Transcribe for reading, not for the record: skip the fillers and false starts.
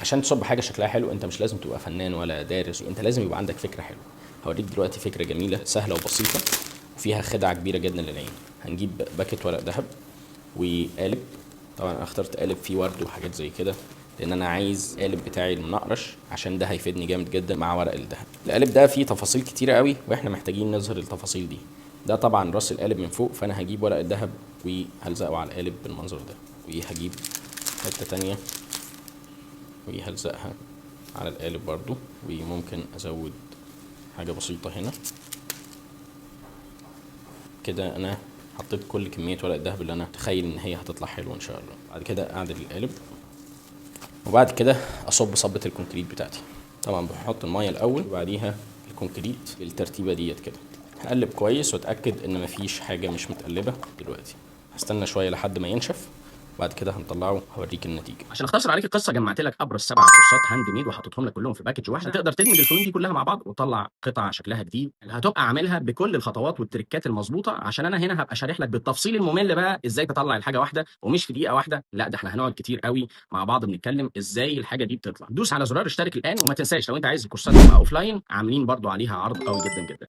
عشان تصب حاجه شكلها حلو انت مش لازم تبقى فنان ولا دارس، انت لازم يبقى عندك فكره حلوه. هوريك دلوقتي فكره جميله سهله وبسيطه وفيها خدعه كبيره جدا للعين. هنجيب باكت ورق ذهب وقالب. طبعا انا اخترت قالب فيه ورد وحاجات زي كده لان انا عايز القالب بتاعي المنقرش عشان ده هيفيدني جامد جدا مع ورق الذهب. القالب ده فيه تفاصيل كتيره قوي واحنا محتاجين نظهر التفاصيل دي. ده طبعا راس القالب من فوق، فانا هجيب ورق الذهب وهلزقه على القالب بالمنظر ده، وهجيب حته تانية وهلزقها على القالب برضو، وممكن ازود حاجه بسيطه هنا كده. انا حطيت كل كميه ورق الذهب اللي انا اتخيل ان هي هتطلع حلوه ان شاء الله. بعد كده اعدل القالب وبعد كده اصب صبه الكونكريت بتاعتي. طبعا بحط الميه الاول وبعديها الكونكريت بالترتيبه ديت كده. هقلب كويس واتاكد ان مفيش حاجه مش متقلبه. دلوقتي هستنى شويه لحد ما ينشف وبعد كده هنطلعه هوريك النتيجه. عشان اختصر عليك القصه جمعت لك ابرز 7 كورسات هاند ميد وحطيتهم لك كلهم في باكج واحده، تقدر تدمج الفنون دي كلها مع بعض وتطلع قطعه شكلها جديد. هتبقى عاملها بكل الخطوات والتريكات المظبوطه، عشان انا هنا هبقى شارح لك بالتفصيل الممل بقى ازاي تطلع الحاجه واحده ومش في دقيقه واحده، لا ده احنا هنقعد كتير قوي مع بعض بنتكلم ازاي الحاجه دي بتطلع. دوس على زرار اشترك الان، وما تنساش لو انت عايز الكورسات تبقى اوف لاين عاملين برضو عليها عرض قوي جدا جدا.